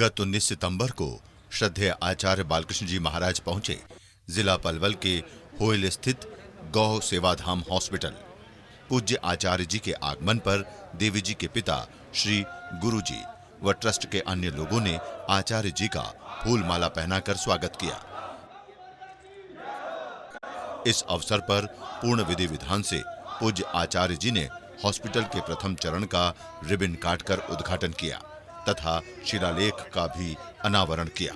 गत 19 सितंबर को श्रद्धेय आचार्य बालकृष्ण जी महाराज पहुंचे जिला पलवल के होयल स्थित गौ सेवाधाम हॉस्पिटल। पूज्य आचार्य जी के आगमन पर देवी जी के पिता श्री गुरु जी व ट्रस्ट के अन्य लोगों ने आचार्य जी का फूल माला पहनाकर स्वागत किया। इस अवसर पर पूर्ण विधि विधान से पूज्य आचार्य जी ने हॉस्पिटल के प्रथम चरण का रिबन काटकर उद्घाटन किया तथा शिलालेख का भी अनावरण किया।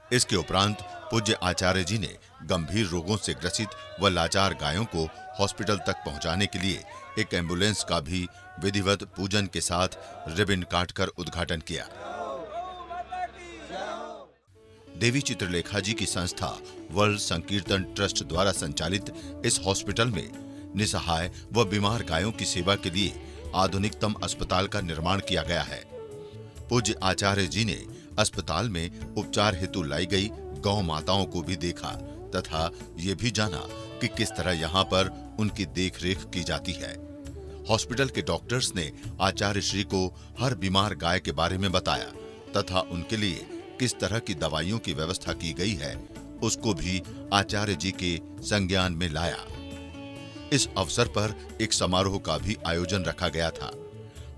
इसके उपरांत पूज्य आचार्य जी ने गंभीर रोगों से ग्रसित व लाचार गायों को हॉस्पिटल तक पहुंचाने के लिए एक एम्बुलेंस का भी विधिवत पूजन के साथ रिबन काटकर उद्घाटन किया। देवी चित्रलेखा जी की संस्था वर्ल्ड संकीर्तन ट्रस्ट द्वारा संचालित इस हॉस्पिटल में निसहाय व बीमार गायों की सेवा के लिए आधुनिकतम अस्पताल का निर्माण किया गया है। पूज्य आचार्य जी ने अस्पताल में उपचार हेतु लाई गई गौ माताओं को भी देखा तथा ये भी जाना कि किस तरह यहाँ पर उनकी देखरेख की जाती है। हॉस्पिटल के डॉक्टर्स ने आचार्य श्री को हर बीमार गाय के बारे में बताया तथा उनके लिए किस तरह की दवाइयों की व्यवस्था की गई है उसको भी आचार्य जी के संज्ञान में लाया। इस अवसर पर एक समारोह का भी आयोजन रखा गया था।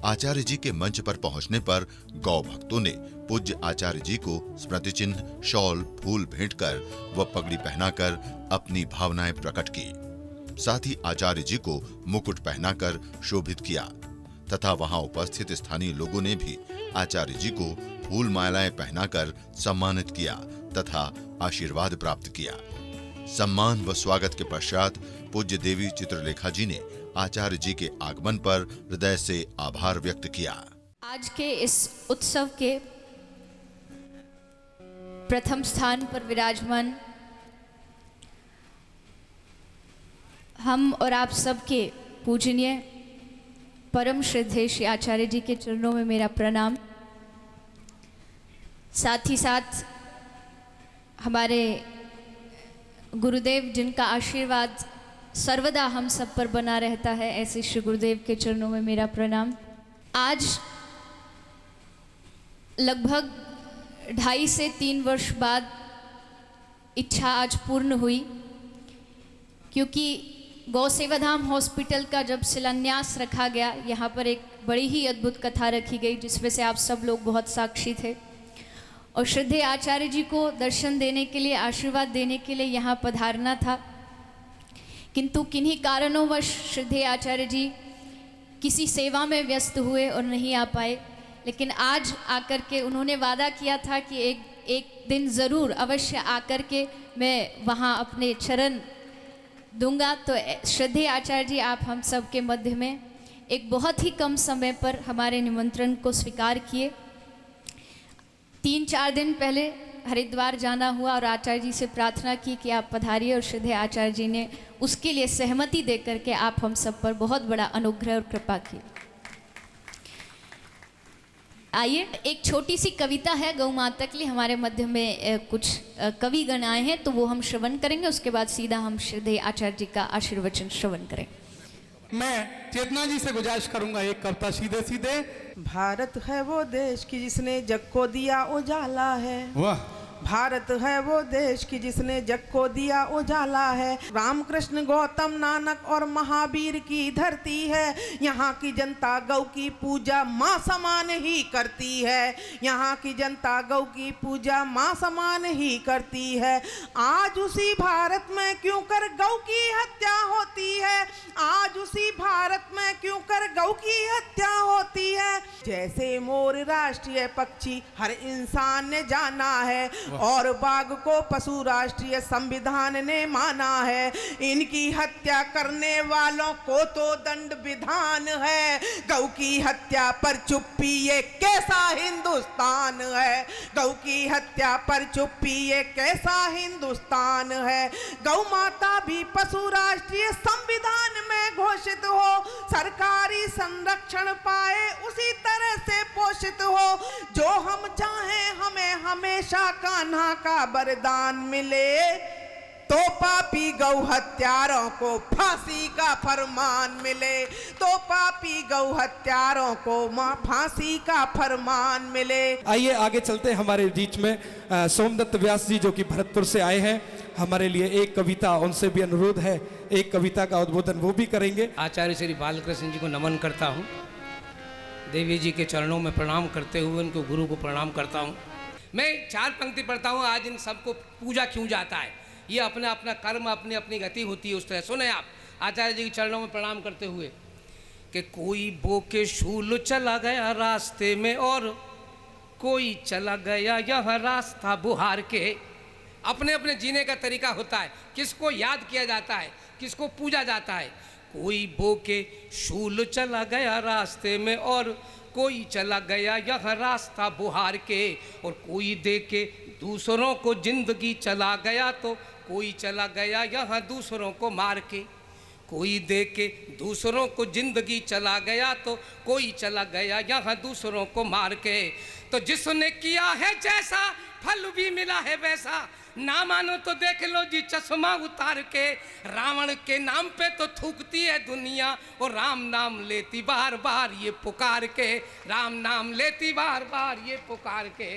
आचार्य जी के मंच पर पहुंचने पर गौ भक्तों ने पूज्य आचार्य जी को स्मृति चिन्ह, शॉल, फूल भेंट कर व पगड़ी पहनाकर अपनी भावनाएं प्रकट की। साथ ही आचार्य जी को मुकुट पहनाकर शोभित किया तथा वहां उपस्थित स्थानीय लोगों ने भी आचार्य जी को फूल मालाएं पहनाकर सम्मानित किया तथा आशीर्वाद प्राप्त किया। सम्मान व स्वागत के पश्चात पूज्य देवी चित्रलेखा जी ने आचार्य जी के आगमन पर हृदय से आभार व्यक्त किया। आज के इस उत्सव के प्रथम स्थान पर विराजमान हम और आप सबके पूजनीय परम श्रद्धेय श्री आचार्य जी के चरणों में मेरा प्रणाम। साथ ही साथ हमारे गुरुदेव जिनका आशीर्वाद सर्वदा हम सब पर बना रहता है, ऐसे श्री गुरुदेव के चरणों में मेरा प्रणाम। आज लगभग 2.5 से 3 वर्ष बाद इच्छा आज पूर्ण हुई, क्योंकि गौ सेवाधाम हॉस्पिटल का जब शिलान्यास रखा गया, यहाँ पर एक बड़ी ही अद्भुत कथा रखी गई जिसमें से आप सब लोग बहुत साक्षी थे और श्रद्धेय आचार्य जी को दर्शन देने के लिए, आशीर्वाद देने के लिए यहाँ पधारना था। किंतु किन्हीं कारणोंवश श्रद्धेय आचार्य जी किसी सेवा में व्यस्त हुए और नहीं आ पाए, लेकिन आज आकर के उन्होंने वादा किया था कि एक दिन ज़रूर अवश्य आकर के मैं वहाँ अपने चरण दूंगा। तो श्रद्धेय आचार्य जी आप हम सब के मध्य में एक बहुत ही कम समय पर हमारे निमंत्रण को स्वीकार किए। 3-4 दिन पहले हरिद्वार जाना हुआ और आचार्य जी से प्रार्थना की कि आप पधारिए और श्रद्धेय आचार्य जी ने उसके लिए सहमति देकर के आप हम सब पर बहुत बड़ा अनुग्रह और कृपा की। आइए, एक छोटी सी कविता है गौ माता के लिए। हमारे मध्य में कुछ कविगण आए हैं तो वो हम श्रवण करेंगे, उसके बाद सीधा हम श्रद्धेय आचार्य जी का आशीर्वचन श्रवण करेंगे। मैं चेतना जी से गुजारिश करूंगा एक कविता सीधे सीधे। भारत है वो देश की जिसने जग को दिया उजाला है। वाह। भारत है वो देश की जिसने जग को दिया उजाला है। रामकृष्ण, गौतम, नानक और महावीर की धरती है। यहाँ की जनता गौ की पूजा माँ समान ही करती है। यहाँ की जनता गौ की पूजा माँ समान ही करती है। आज उसी भारत में क्यों कर गौ की हत्या होती है। आज उसी भारत में क्यों कर गौ की हत्या होती है। जैसे मोर राष्ट्रीय पक्षी हर इंसान ने जाना है और बाघ को पशु राष्ट्रीय संविधान ने माना है। इनकी हत्या करने वालों को तो दंड विधान है। गौ की हत्या पर चुप्पी ये कैसा हिंदुस्तान है। गौ की हत्या पर चुप्पी ये कैसा हिंदुस्तान है। गौ माता भी पशु राष्ट्रीय संविधान में घोषित हो, सरकारी संरक्षण पाए, उसी तरह से पोषित हो। जो हम चाहें हमें हमेशा कान्हा का वरदान मिले। तो पापी गौ हत्यारों को फांसी का फरमान मिले, तो पापी गौ हत्यारों को फांसी का फरमान मिले। आइए आगे चलते हैं। हमारे बीच में सोमदत्त व्यास जी जो कि भरतपुर से आए हैं, हमारे लिए एक कविता, उनसे भी अनुरोध है, एक कविता का उद्बोधन वो भी करेंगे। आचार्य श्री बालकृष्ण जी को नमन करता हूँ, देवी जी के चरणों में प्रणाम करते हुए उनको गुरु को प्रणाम करता हूँ। मैं 4 पंक्ति पढ़ता हूँ। आज इन सबको पूजा क्यों जाता है, ये अपना अपना कर्म, अपनी अपनी गति होती है, उस तरह सुने आप आचार्य जी के चरणों में प्रणाम करते हुए कि कोई बो के शूल चला गया रास्ते में और कोई चला गया यह रास्ता बुहार के। अपने अपने जीने का तरीका होता है, किसको याद किया जाता है, किसको पूजा जाता है। कोई बो के शूल चला गया रास्ते में और कोई चला गया यह रास्ता बुहार के, और कोई दे के दूसरों को जिंदगी चला गया तो कोई चला गया यहाँ दूसरों को मार के। कोई दे के दूसरों को जिंदगी चला गया तो कोई चला गया यहाँ दूसरों को मार के। तो जिसने किया है जैसा फल भी मिला है वैसा, ना मानो तो देख लो जी चश्मा उतार के। रावण के नाम पे तो थूकती है दुनिया और राम नाम लेती बार बार ये पुकार के, राम नाम लेती बार बार ये पुकार के।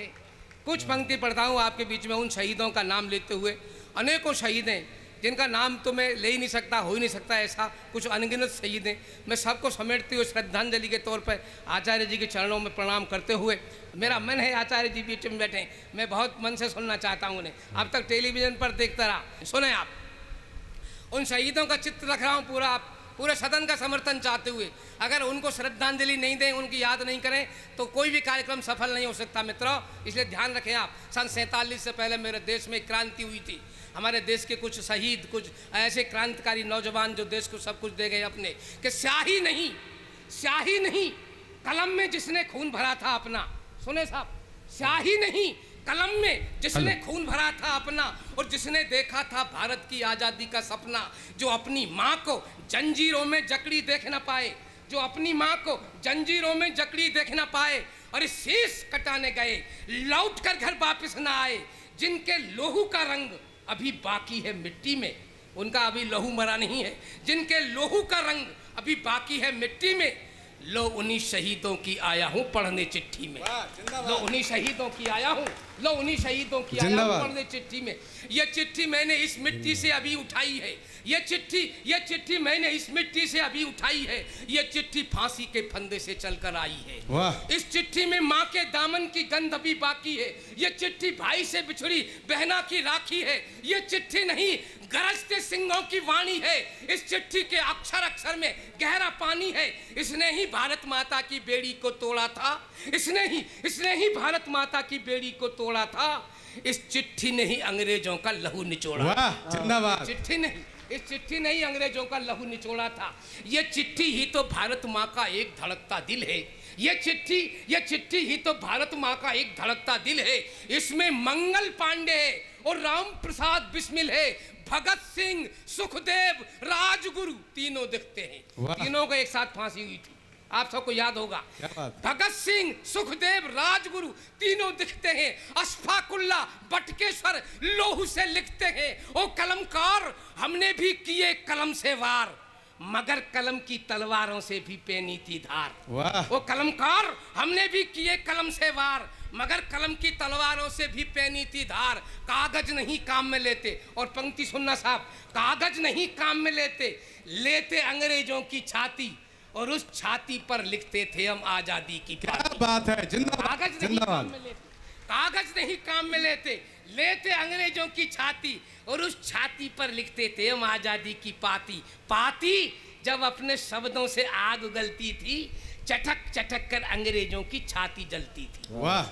कुछ पंक्ति पढ़ता हूँ आपके बीच में उन शहीदों का नाम लेते हुए। अनेकों शहीद हैं जिनका नाम तो मैं ले ही नहीं सकता, हो ही नहीं सकता ऐसा, कुछ अनगिनत शहीद हैं। मैं सबको समेटते हुए श्रद्धांजलि के तौर पर आचार्य जी के चरणों में प्रणाम करते हुए, मेरा मन है आचार्य जी बीच में बैठे, मैं बहुत मन से सुनना चाहता हूँ उन्हें। अब तक टेलीविज़न पर देखता रहा, सुने आप। उन शहीदों का चित्र रख रहा हूँ पूरा, आप पूरे सदन का समर्थन चाहते हुए। अगर उनको श्रद्धांजलि नहीं दें, उनकी याद नहीं करें तो कोई भी कार्यक्रम सफल नहीं हो सकता मित्रों, इसलिए ध्यान रखें आप। सन 47 से पहले मेरे देश में क्रांति हुई थी। हमारे देश के कुछ शहीद, कुछ ऐसे क्रांतिकारी नौजवान जो देश को सब कुछ दे गए अपने, कि स्याही नहीं कलम में जिसने खून भरा था अपना, सुने साहब, स्याही नहीं कलम में जिसने खून भरा था अपना, और जिसने देखा था भारत की आज़ादी का सपना, जो अपनी माँ को जंजीरों में जकड़ी देख न पाए, जो अपनी माँ को जंजीरों में जकड़ी देख न पाए और शीश कटाने गए, लौट कर घर वापस न आए, जिनके लोहू का रंग अभी बाकी है मिट्टी में, उनका अभी लहू मरा नहीं है, जिनके लोहू का रंग अभी बाकी है मिट्टी में, लो उन्हीं शहीदों की आया हूँ पढ़ने चिट्ठी में, लो उन्हीं शहीदों की आया हूँ, लो उन्हीं शहीदों की आया हूँ पढ़ने चिट्ठी में। ये चिट्ठी मैंने इस मिट्टी से अभी उठाई है, ये चिट्ठी मैंने इस मिट्टी से अभी उठाई है, ये चिट्ठी फांसी के फंदे से चलकर आई है। इस चिट्ठी में माँ के दामन की गंध अभी बाकी है, ये चिट्ठी भाई से बिछड़ी बहना की राखी है, ये चिट्ठी नहीं गरजते सिंहों की वाणी है, इस चिट्ठी के अक्षर अक्षर में गहरा पानी है। इसने ही भारत माता की बेड़ी को तोड़ा था, इसने ही भारत माता की बेड़ी को तोड़ा था, इस चिट्ठी ने ही अंग्रेजों का लहू निचोड़ा। वाह, जिंदाबाद। इस चिट्ठी ने ही अंग्रेजों का लहू निचोड़ा था। ये चिट्ठी ही तो भारत माँ का एक धड़कता दिल है, ये चिट्ठी ही तो भारत माँ का एक धड़कता दिल है। इसमें मंगल पांडे है और राम प्रसाद बिस्मिल है, भगत सिंह, सुखदेव, राजगुरु तीनों दिखते हैं। तीनों को एक साथ फांसी हुई थी, आप सबको याद होगा। भगत सिंह, सुखदेव, राजगुरु तीनों दिखते हैं। अशफाकुल्ला बटकेश्वर लोहू से लिखते हैं, ओ कलमकार हमने भी किए कलम से वार, मगर कलम की तलवारों से भी पेनी थी धार। वो कलमकार हमने भी किए कलम से वार, मगर कलम की तलवारों से भी पेनी थी धार। कागज नहीं काम में लेते, और पंक्ति सुनना साहब, कागज नहीं काम में लेते अंग्रेजों की छाती, और उस छाती पर लिखते थे हम आजादी की क्या बात है, जिंदाबाद। कागज नहीं काम में लेते, कागज नहीं काम में लेते अंग्रेजों की छाती, और उस छाती पर लिखते थे हम आजादी की पाती। जब अपने शब्दों से आग उगलती थी, चटक कर अंग्रेजों की छाती जलती थी। वाह।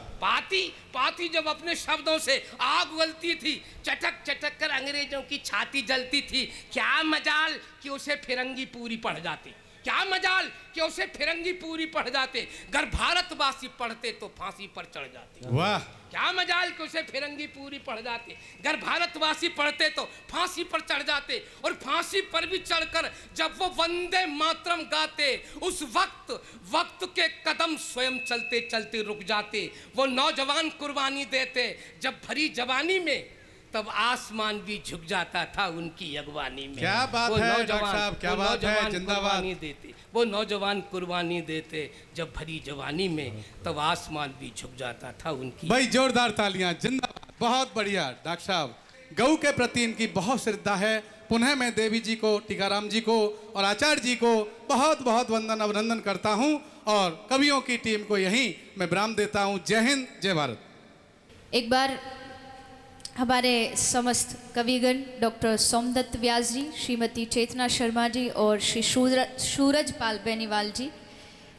पाती जब अपने शब्दों से आग उगलती थी, चटक कर अंग्रेजों की छाती जलती थी। क्या मजाल कि उसे फिरंगी पूरी पढ़ जाती, क्या मजाल कि उसे फिरंगी पूरी पढ़ जाते, अगर भारतवासी पढ़ते तो फांसी पर चढ़ जाते। वाह। क्या मजाल कि उसे फिरंगी पूरी पढ़ जाते, अगर भारतवासी पढ़ते तो फांसी पर चढ़ जाते। और फांसी पर भी चढ़कर जब वो वंदे मातरम गाते, उस वक्त के कदम स्वयं चलते चलते रुक जाते। वो नौजवान कुर्बानी देते, जब भरी जवानी में तब आसमान भी झुक जाता था उनकी अगवानी में। क्या बात वो है नौजवान- डॉक्टर साहब, क्या वो बात है, नौजवान जिंदाबाद। कुर्बानी देते, वो नौजवान कुर्बानी देते जब भरी जवानी में, तब आसमान भी झुक जाता था उनकी। भाई जोरदार तालियां, जिंदाबाद, बहुत बढ़िया। डॉक्टर साहब, गऊ के प्रति इनकी बहुत श्रद्धा है। पुनः मैं देवी जी को, टीकाराम जी को और आचार्य जी को बहुत बहुत वंदन अभिनंदन करता हूं और कवियों की टीम को यहीं मैं विराम देता हूं। जय हिंद, जय भारत। एक बार हमारे समस्त कविगण डॉक्टर सोमदत्त व्यास जी, श्रीमती चेतना शर्मा जी और श्री सूरज पाल बेनीवाल जी,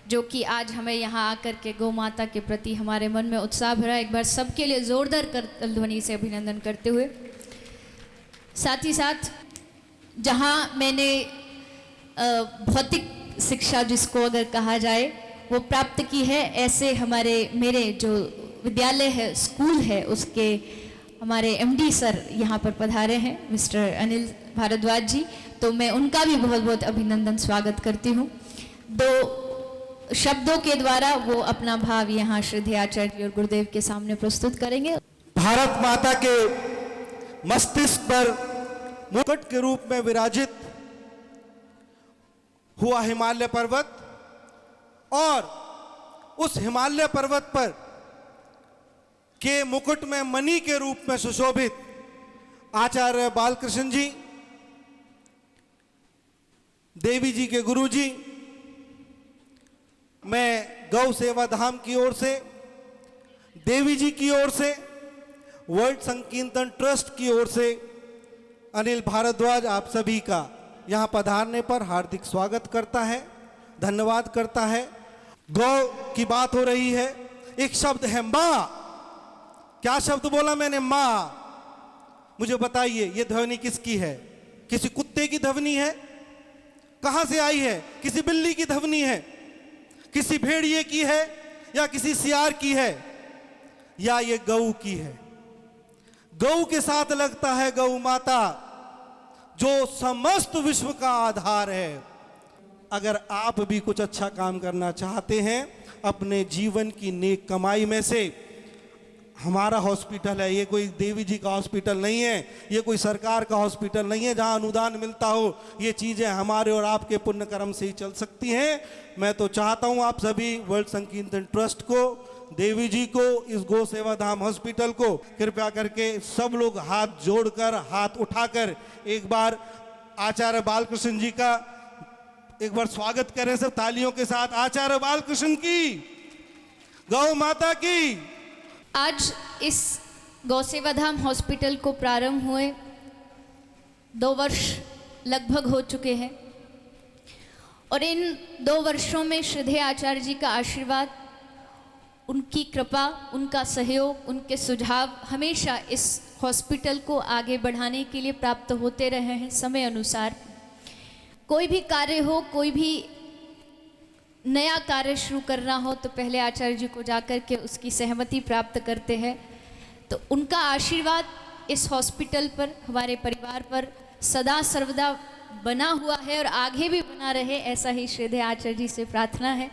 जो कि आज हमें यहाँ आकर के गौ माता के प्रति हमारे मन में उत्साह भरा, एक बार सबके लिए जोरदार कर ध्वनि से अभिनंदन करते हुए, साथ ही साथ जहाँ मैंने भौतिक शिक्षा जिसको अगर कहा जाए वो प्राप्त की है, ऐसे मेरे जो विद्यालय है, स्कूल है, उसके हमारे एमडी सर यहाँ पर पधारे हैं, मिस्टर अनिल भारद्वाज जी, तो मैं उनका भी बहुत बहुत अभिनंदन स्वागत करती हूँ। दो शब्दों के द्वारा वो अपना भाव यहाँ श्रद्धेय आचार्य जी और गुरुदेव के सामने प्रस्तुत करेंगे। भारत माता के मस्तिष्क पर मुकुट के रूप में विराजित हुआ हिमालय पर्वत और उस हिमालय पर्वत पर के मुकुट में मणि के रूप में सुशोभित आचार्य बालकृष्ण जी, देवी जी के गुरु जी, मैं गौ सेवा धाम की ओर से, देवी जी की ओर से, वर्ल्ड संकीर्तन ट्रस्ट की ओर से अनिल भारद्वाज आप सभी का यहाँ पधारने पर हार्दिक स्वागत करता है, धन्यवाद करता है। गौ की बात हो रही है, एक शब्द है माँ। क्या शब्द बोला मैंने? माँ। मुझे बताइए ये ध्वनि किसकी है? किसी कुत्ते की ध्वनि है? कहाँ से आई है? किसी बिल्ली की ध्वनि है? किसी भेड़िए की है या किसी सियार की है या ये गऊ की है? गऊ के साथ लगता है गऊ माता, जो समस्त विश्व का आधार है। अगर आप भी कुछ अच्छा काम करना चाहते हैं अपने जीवन की नेक कमाई में से, हमारा हॉस्पिटल है, ये कोई देवी जी का हॉस्पिटल नहीं है, ये कोई सरकार का हॉस्पिटल नहीं है जहां अनुदान मिलता हो। ये चीज़ें हमारे और आपके पुण्य कर्म से ही चल सकती हैं। मैं तो चाहता हूं आप सभी वर्ल्ड संकीर्तन ट्रस्ट को, देवी जी को, इस गौ सेवा धाम हॉस्पिटल को कृपया करके सब लोग हाथ जोड़कर, हाथ उठाकर एक बार आचार्य बालकृष्ण जी का एक बार स्वागत करें सब तालियों के साथ। आचार्य बालकृष्ण की, गौ माता की। आज इस गौ सेवा धाम हॉस्पिटल को प्रारंभ हुए 2 वर्ष लगभग हो चुके हैं और इन 2 वर्षों में श्रद्धेय आचार्य जी का आशीर्वाद, उनकी कृपा, उनका सहयोग, उनके सुझाव हमेशा इस हॉस्पिटल को आगे बढ़ाने के लिए प्राप्त होते रहे हैं। समय अनुसार कोई भी कार्य हो, कोई भी नया कार्य शुरू करना हो तो पहले आचार्य जी को जाकर के उसकी सहमति प्राप्त करते हैं। तो उनका आशीर्वाद इस हॉस्पिटल पर, हमारे परिवार पर सदा सर्वदा बना हुआ है और आगे भी बना रहे, ऐसा ही श्रद्धेय आचार्य जी से प्रार्थना है।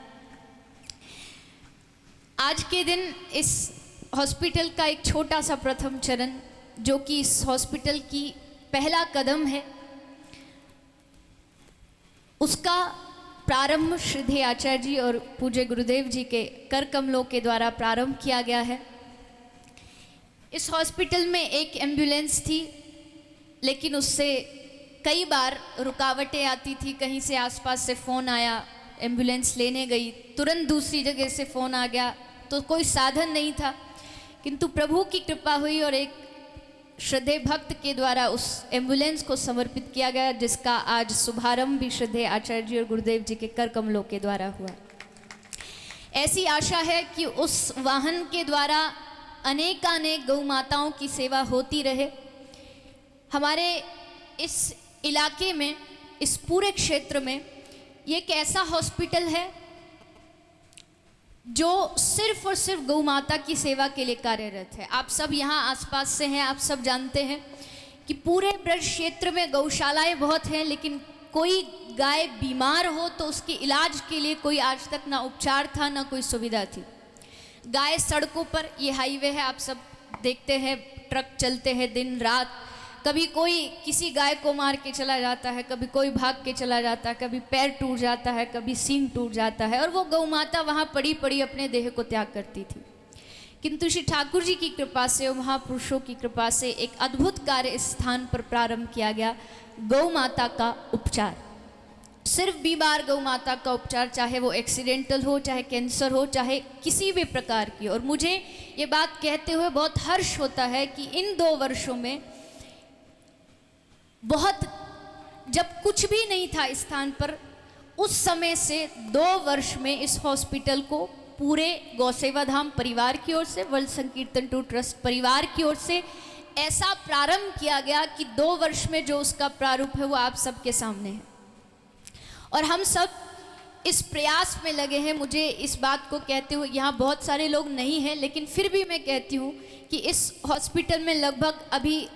आज के दिन इस हॉस्पिटल का एक छोटा सा प्रथम चरण, जो कि इस हॉस्पिटल की पहला कदम है, उसका प्रारंभ श्रद्धेय आचार्य जी और पूज्य गुरुदेव जी के कर कमलों के द्वारा प्रारंभ किया गया है। इस हॉस्पिटल में एक एम्बुलेंस थी, लेकिन उससे कई बार रुकावटें आती थी। कहीं से आसपास से फ़ोन आया, एम्बुलेंस लेने गई, तुरंत दूसरी जगह से फ़ोन आ गया, तो कोई साधन नहीं था। किंतु प्रभु की कृपा हुई और एक श्रद्धेय भक्त के द्वारा उस एम्बुलेंस को समर्पित किया गया, जिसका आज शुभारंभ भी श्रद्धेय आचार्य जी और गुरुदेव जी के कर कमलों के द्वारा हुआ। ऐसी आशा है कि उस वाहन के द्वारा अनेकानेक गौ माताओं की सेवा होती रहे। हमारे इस इलाके में, इस पूरे क्षेत्र में ये एक ऐसा हॉस्पिटल है जो सिर्फ और सिर्फ गौ माता की सेवा के लिए कार्यरत है। आप सब यहाँ आसपास से हैं, आप सब जानते हैं कि पूरे ब्रज क्षेत्र में गौशालाएं बहुत हैं, लेकिन कोई गाय बीमार हो तो उसके इलाज के लिए कोई आज तक ना उपचार था, ना कोई सुविधा थी। गाय सड़कों पर, ये हाईवे है, आप सब देखते हैं, ट्रक चलते हैं दिन रात, कभी कोई किसी गाय को मार के चला जाता है, कभी कोई भाग के चला जाता है, कभी पैर टूट जाता है, कभी सींग टूट जाता है, और वो गौ माता वहाँ पड़ी पड़ी अपने देह को त्याग करती थी। किंतु श्री ठाकुर जी की कृपा से और महापुरुषों की कृपा से एक अद्भुत कार्य इस स्थान पर प्रारंभ किया गया, गौ माता का उपचार। सिर्फ बीमार गौ माता का उपचार, चाहे वो एक्सीडेंटल हो, चाहे कैंसर हो, चाहे किसी भी प्रकार की। और मुझे ये बात कहते हुए बहुत हर्ष होता है कि इन 2 वर्षों में बहुत, जब कुछ भी नहीं था इस स्थान पर, उस समय से 2 वर्ष में इस हॉस्पिटल को पूरे गौसेवा धाम परिवार की ओर से, वर्ल्ड संकीर्तन टूर ट्रस्ट परिवार की ओर से ऐसा प्रारंभ किया गया कि 2 वर्ष में जो उसका प्रारूप है वो आप सबके सामने है। और हम सब इस प्रयास में लगे हैं। मुझे इस बात को कहते हुए, यहाँ बहुत सारे लोग नहीं हैं, लेकिन फिर भी मैं कहती हूँ कि इस हॉस्पिटल में लगभग अभी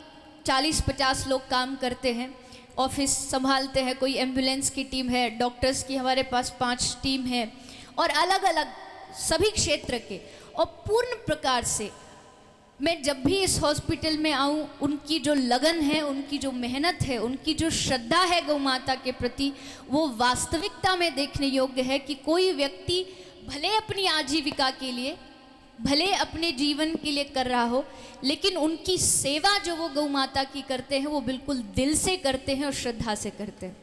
40-50 लोग काम करते हैं, ऑफिस संभालते हैं, कोई एम्बुलेंस की टीम है, डॉक्टर्स की हमारे पास 5 टीम है, और अलग अलग सभी क्षेत्र के। और पूर्ण प्रकार से मैं जब भी इस हॉस्पिटल में आऊँ, उनकी जो लगन है, उनकी जो मेहनत है, उनकी जो श्रद्धा है गौ माता के प्रति, वो वास्तविकता में देखने योग्य है कि कोई व्यक्ति भले अपनी आजीविका के लिए, भले अपने जीवन के लिए कर रहा हो, लेकिन उनकी सेवा जो वो गौ माता की करते हैं वो बिल्कुल दिल से करते हैं और श्रद्धा से करते हैं।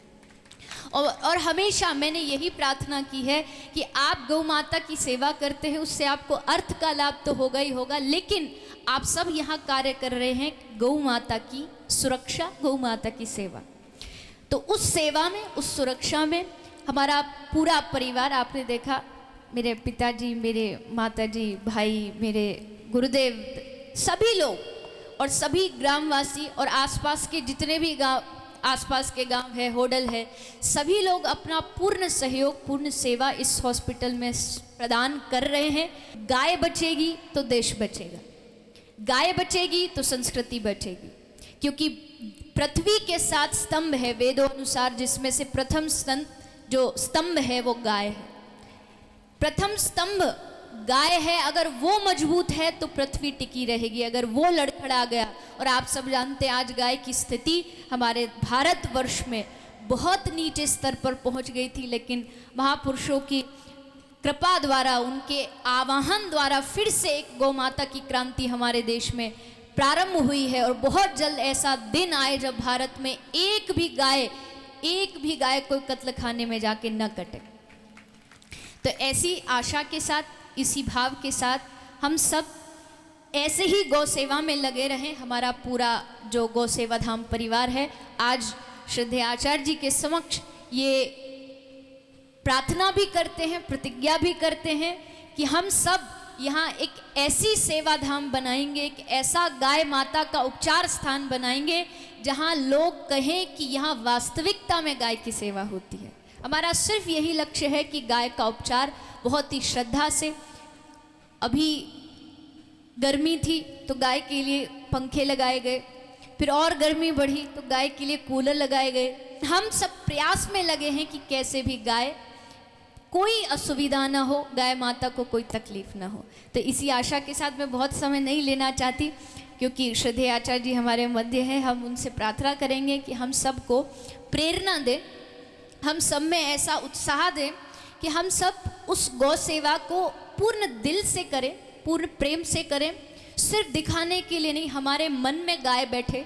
और हमेशा मैंने यही प्रार्थना की है कि आप गौ माता की सेवा करते हैं, उससे आपको अर्थ का लाभ तो होगा ही होगा, लेकिन आप सब यहाँ कार्य कर रहे हैं गौ माता की सुरक्षा, गौ माता की सेवा। तो उस सेवा में, उस सुरक्षा में हमारा पूरा परिवार, आपने देखा, मेरे पिताजी, मेरे माताजी, भाई, मेरे गुरुदेव, सभी लोग और सभी ग्रामवासी और आसपास के जितने भी गांव, आसपास के गांव है, होडल है, सभी लोग अपना पूर्ण सहयोग, पूर्ण सेवा इस हॉस्पिटल में प्रदान कर रहे हैं। गाय बचेगी तो देश बचेगा, गाय बचेगी तो संस्कृति बचेगी, क्योंकि पृथ्वी के 7 स्तंभ है वेदों अनुसार, जिसमें से प्रथम स्तंभ है वो गाय है। प्रथम स्तंभ गाय है, अगर वो मजबूत है तो पृथ्वी टिकी रहेगी, अगर वो लड़खड़ा गया। और आप सब जानते हैं आज गाय की स्थिति हमारे भारतवर्ष में बहुत नीचे स्तर पर पहुंच गई थी, लेकिन महापुरुषों की कृपा द्वारा, उनके आवाहन द्वारा फिर से एक गौ माता की क्रांति हमारे देश में प्रारंभ हुई है। और बहुत जल्द ऐसा दिन आए जब भारत में एक भी गाय कोई कत्ल खाने में जाके न कटे। तो ऐसी आशा के साथ, इसी भाव के साथ हम सब ऐसे ही गौ सेवा में लगे रहें। हमारा पूरा जो गौ सेवा धाम परिवार है, आज श्रद्धेय आचार्य जी के समक्ष ये प्रार्थना भी करते हैं, प्रतिज्ञा भी करते हैं कि हम सब यहाँ एक ऐसी सेवा धाम बनाएंगे, एक ऐसा गाय माता का उपचार स्थान बनाएंगे जहाँ लोग कहें कि यहाँ वास्तविकता में गाय की सेवा होती है। हमारा सिर्फ यही लक्ष्य है कि गाय का उपचार बहुत ही श्रद्धा से, अभी गर्मी थी तो गाय के लिए पंखे लगाए गए, फिर और गर्मी बढ़ी तो गाय के लिए कूलर लगाए गए। हम सब प्रयास में लगे हैं कि कैसे भी गाय कोई असुविधा ना हो, गाय माता को कोई तकलीफ ना हो। तो इसी आशा के साथ मैं बहुत समय नहीं लेना चाहती, क्योंकि श्रद्धेय आचार्य जी हमारे मध्य हैं। हम उनसे प्रार्थना करेंगे कि हम सबको प्रेरणा दें, हम सब में ऐसा उत्साह दें कि हम सब उस गौ सेवा को पूर्ण दिल से करें, पूर्ण प्रेम से करें। सिर्फ दिखाने के लिए नहीं, हमारे मन में गाय बैठे,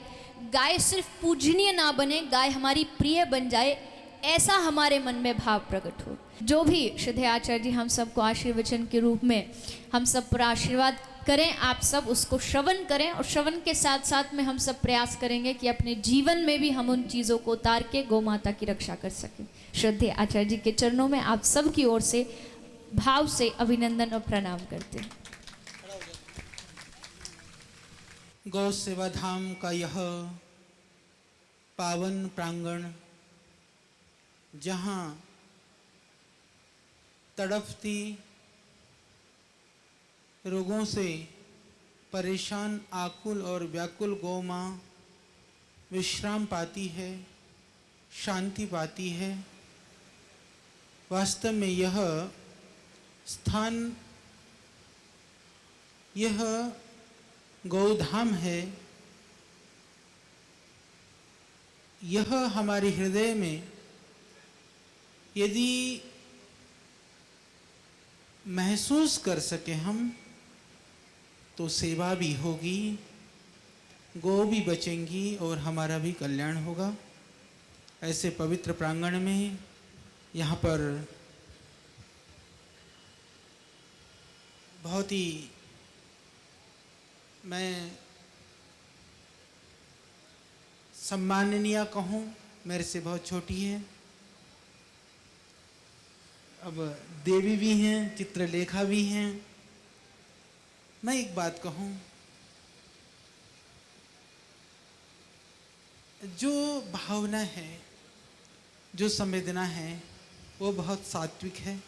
गाय सिर्फ पूजनीय ना बने, गाय हमारी प्रिय बन जाए, ऐसा हमारे मन में भाव प्रकट हो। जो भी श्रद्धेय आचार्य जी हम सबको आशीर्वचन के रूप में हम सब पर आशीर्वाद करें, आप सब उसको श्रवण करें, और श्रवण के साथ साथ में हम सब प्रयास करेंगे कि अपने जीवन में भी हम उन चीज़ों को उतार के गौ माता की रक्षा कर सकें। श्रद्धेय आचार्य जी के चरणों में आप सब की ओर से भाव से अभिनंदन और प्रणाम करते हैं। गौ सेवा धाम का यह पावन प्रांगण, जहाँ तड़पती, रोगों से परेशान, आकुल और व्याकुल गौ माँ विश्राम पाती है, शांति पाती है। वास्तव में यह स्थान, यह गौधाम है, यह हमारे हृदय में यदि महसूस कर सके हम, तो सेवा भी होगी, गौ भी बचेंगी और हमारा भी कल्याण होगा। ऐसे पवित्र प्रांगण में यहाँ पर बहुत ही, मैं सम्माननीय कहूँ, मेरे से बहुत छोटी है। अब देवी भी हैं, चित्रलेखा भी हैं। मैं एक बात कहूँ, जो भावना है, जो संवेदना है, वो बहुत सात्विक है,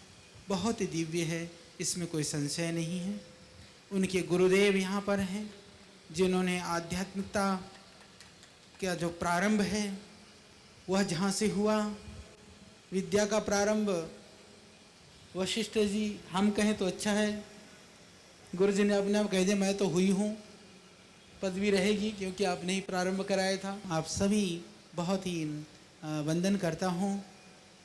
बहुत ही दिव्य है, इसमें कोई संशय नहीं है। उनके गुरुदेव यहाँ पर हैं, जिन्होंने आध्यात्मिकता का जो प्रारंभ है वह जहाँ से हुआ, विद्या का प्रारंभ वशिष्ठ जी, हम कहें तो अच्छा है, गुरु जी ने अपने आप कह दिया मैं तो हुई हूँ, पदवी रहेगी क्योंकि आपने ही प्रारंभ कराया था। आप सभी बहुत ही वंदन करता हूँ,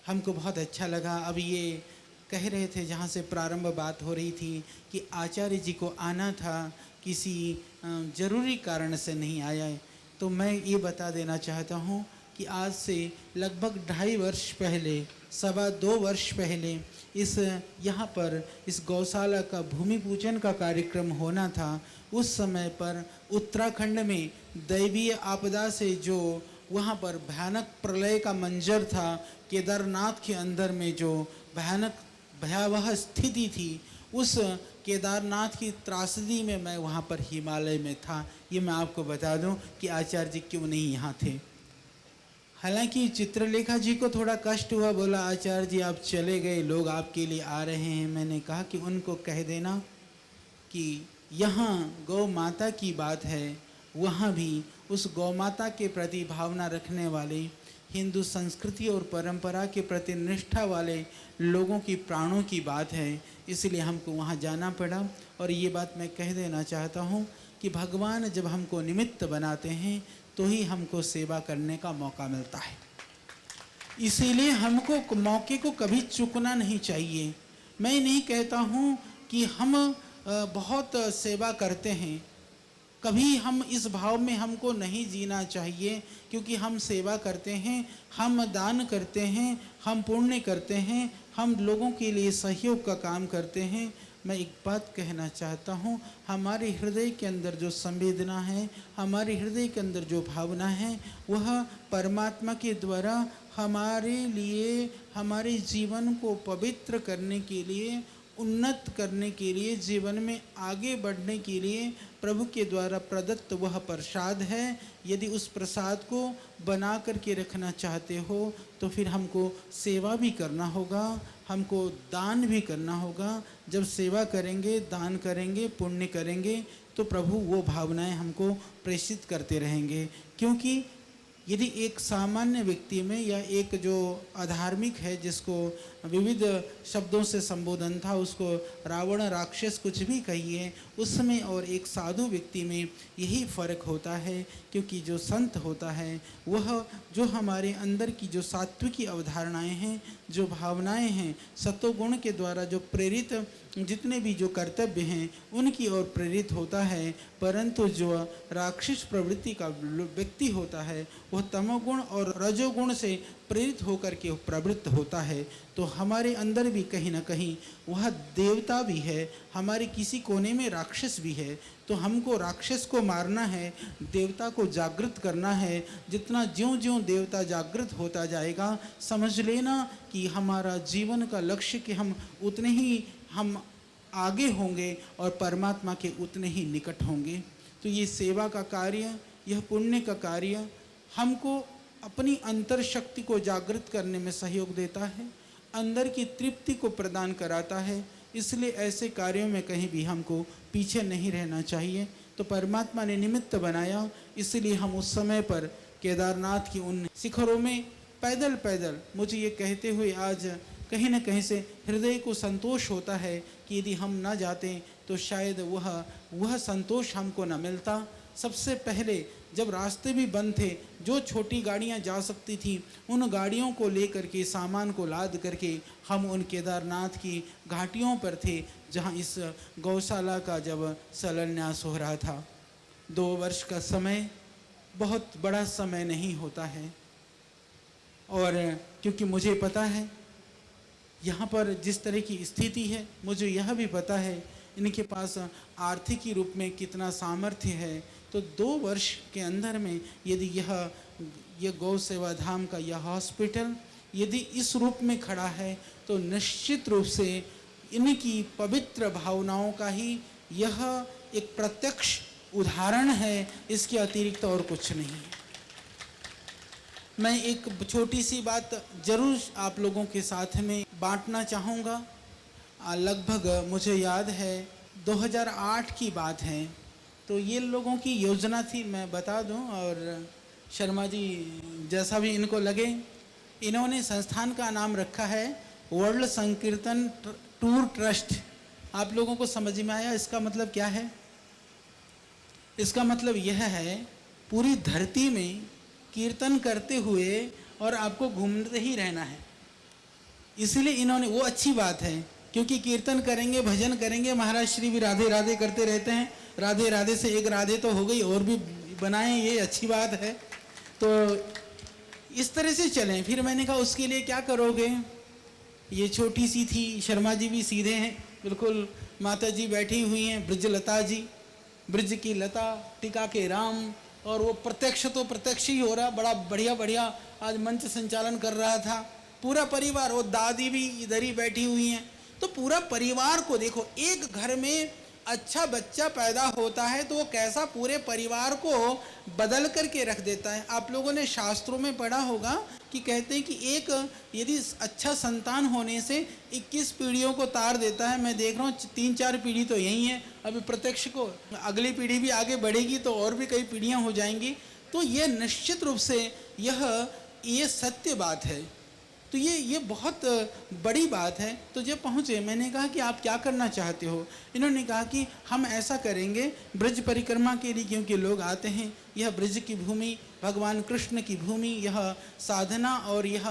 हमको बहुत अच्छा लगा। अब ये कह रहे थे जहाँ से प्रारंभ बात हो रही थी कि आचार्य जी को आना था, किसी जरूरी कारण से नहीं आया है, तो मैं ये बता देना चाहता हूँ कि आज से लगभग 2.5 वर्ष पहले, 2.25 वर्ष पहले इस यहाँ पर इस गौशाला का भूमि पूजन का कार्यक्रम होना था। उस समय पर उत्तराखंड में दैवीय आपदा से जो वहाँ पर भयानक प्रलय का मंजर था, केदारनाथ के अंदर में जो भयावह स्थिति थी, उस केदारनाथ की त्रासदी में मैं वहाँ पर हिमालय में था। ये मैं आपको बता दूं कि आचार्य जी क्यों नहीं यहाँ थे। हालांकि चित्रलेखा जी को थोड़ा कष्ट हुआ, बोला आचार्य जी आप चले गए, लोग आपके लिए आ रहे हैं। मैंने कहा कि उनको कह देना कि यहाँ गौ माता की बात है, वहाँ भी उस गौ माता के प्रति भावना रखने वाले, हिंदू संस्कृति और परंपरा के प्रति निष्ठा वाले लोगों की प्राणों की बात है, इसलिए हमको वहाँ जाना पड़ा। और ये बात मैं कह देना चाहता हूँ कि भगवान जब हमको निमित्त बनाते हैं तो ही हमको सेवा करने का मौका मिलता है, इसीलिए हमको मौके को कभी चूकना नहीं चाहिए। मैं नहीं कहता हूँ कि हम बहुत सेवा करते हैं, कभी हम इस भाव में हमको नहीं जीना चाहिए, क्योंकि हम सेवा करते हैं, हम दान करते हैं, हम पुण्य करते हैं, हम लोगों के लिए सहयोग का काम करते हैं। मैं एक बात कहना चाहता हूँ, हमारे हृदय के अंदर जो संवेदना है, हमारे हृदय के अंदर जो भावना है, वह परमात्मा के द्वारा हमारे लिए, हमारे जीवन को पवित्र करने के लिए, उन्नत करने के लिए, जीवन में आगे बढ़ने के लिए प्रभु के द्वारा प्रदत्त वह प्रसाद है। यदि उस प्रसाद को बना करके रखना चाहते हो तो फिर हमको सेवा भी करना होगा, हमको दान भी करना होगा। जब सेवा करेंगे, दान करेंगे, पुण्य करेंगे तो प्रभु वो भावनाएं हमको प्रेषित करते रहेंगे। क्योंकि यदि एक सामान्य व्यक्ति में या एक जो अधार्मिक है, जिसको विविध शब्दों से संबोधन था, उसको रावण, राक्षस कुछ भी कहिए, उसमें और एक साधु व्यक्ति में यही फर्क होता है। क्योंकि जो संत होता है वह जो हमारे अंदर की जो सात्विकी अवधारणाएं हैं, जो भावनाएं हैं, सत्वगुण के द्वारा जो प्रेरित जितने भी जो कर्तव्य हैं उनकी ओर प्रेरित होता है। परंतु जो राक्षस प्रवृत्ति का व्यक्ति होता है वह तमोगुण और रजोगुण से प्रेरित होकर के प्रवृत्त होता है। तो हमारे अंदर भी कहीं ना कहीं वह देवता भी है, हमारे किसी कोने में राक्षस भी है। तो हमको राक्षस को मारना है, देवता को जागृत करना है। जितना ज्यों ज्यों देवता जागृत होता जाएगा, समझ लेना कि हमारा जीवन का लक्ष्य कि हम उतने ही हम आगे होंगे और परमात्मा के उतने ही निकट होंगे। तो ये सेवा का कार्य, यह पुण्य का कार्य हमको अपनी अंतर शक्ति को जागृत करने में सहयोग देता है, अंदर की तृप्ति को प्रदान कराता है। इसलिए ऐसे कार्यों में कहीं भी हमको पीछे नहीं रहना चाहिए। तो परमात्मा ने निमित्त बनाया, इसलिए हम उस समय पर केदारनाथ की उन शिखरों में पैदल पैदल, मुझे ये कहते हुए आज कहीं न कहीं से हृदय को संतोष होता है कि यदि हम ना जाते तो शायद वह संतोष हमको न मिलता। सबसे पहले जब रास्ते भी बंद थे, जो छोटी गाड़ियां जा सकती थी उन गाड़ियों को लेकर के, सामान को लाद करके हम उन केदारनाथ की घाटियों पर थे जहां इस गौशाला का जब शिलान्यास हो रहा था। 2 वर्ष का समय बहुत बड़ा समय नहीं होता है, और क्योंकि मुझे पता है यहाँ पर जिस तरह की स्थिति है, मुझे यह भी पता है इनके पास आर्थिक रूप में कितना सामर्थ्य है, तो 2 वर्ष के अंदर में यदि यह गौ सेवा धाम का यह हॉस्पिटल यदि इस रूप में खड़ा है तो निश्चित रूप से इनकी पवित्र भावनाओं का ही यह एक प्रत्यक्ष उदाहरण है, इसके अतिरिक्त और कुछ नहीं है। मैं एक छोटी सी बात जरूर आप लोगों के साथ में बांटना चाहूँगा। लगभग मुझे याद है 2008 की बात है, तो ये लोगों की योजना थी, मैं बता दूं, और शर्मा जी जैसा भी इनको लगे, इन्होंने संस्थान का नाम रखा है वर्ल्ड संकीर्तन टूर ट्रस्ट। आप लोगों को समझ में आया इसका मतलब क्या है? इसका मतलब यह है पूरी धरती में कीर्तन करते हुए और आपको घूमते ही रहना है। इसलिए इन्होंने, वो अच्छी बात है क्योंकि कीर्तन करेंगे, भजन करेंगे, महाराज श्री भी राधे राधे करते रहते हैं, राधे राधे से एक राधे तो हो गई, और भी बनाएं, ये अच्छी बात है। तो इस तरह से चलें। फिर मैंने कहा उसके लिए क्या करोगे? ये छोटी सी थी, शर्मा जी भी सीधे हैं बिल्कुल, माता जी बैठी हुई हैं, ब्रज लता जी, ब्रज की लता, टीका के राम, और वो प्रत्यक्ष तो प्रत्यक्ष ही हो रहा, बड़ा बढ़िया बढ़िया आज मंच संचालन कर रहा था। पूरा परिवार, वो दादी भी इधर ही बैठी हुई हैं, तो पूरा परिवार को देखो। एक घर में अच्छा बच्चा पैदा होता है तो वो कैसा पूरे परिवार को बदल करके रख देता है। आप लोगों ने शास्त्रों में पढ़ा होगा कि कहते हैं कि एक यदि अच्छा संतान होने से 21 पीढ़ियों को तार देता है। मैं देख रहा हूँ 3-4 पीढ़ी तो यही है, अभी प्रत्यक्ष को अगली पीढ़ी भी आगे बढ़ेगी तो और भी कई पीढ़ियाँ हो जाएंगी। तो ये निश्चित रूप से ये सत्य बात है। तो ये बहुत बड़ी बात है। तो जब पहुँचे मैंने कहा कि आप क्या करना चाहते हो? इन्होंने कहा कि हम ऐसा करेंगे ब्रज परिक्रमा के लिए, क्योंकि लोग आते हैं, यह ब्रज की भूमि, भगवान कृष्ण की भूमि, यह साधना और यह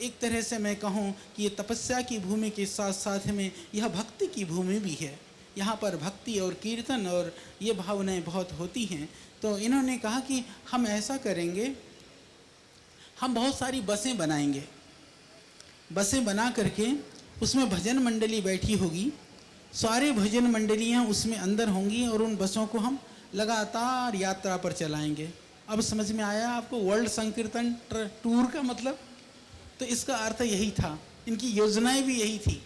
एक तरह से मैं कहूँ कि ये तपस्या की भूमि के साथ साथ में यह भक्ति की भूमि भी है। यहाँ पर भक्ति और कीर्तन और ये भावनाएं बहुत होती हैं। तो इन्होंने कहा कि हम ऐसा करेंगे, हम बहुत सारी बसें बनाएंगे, बसें बना करके उसमें भजन मंडली बैठी होगी, सारे भजन मंडलियाँ उसमें अंदर होंगी और उन बसों को हम लगातार यात्रा पर चलाएंगे। अब समझ में आया आपको वर्ल्ड संकीर्तन टूर का मतलब? तो इसका अर्थ यही था, इनकी योजनाएं भी यही थी।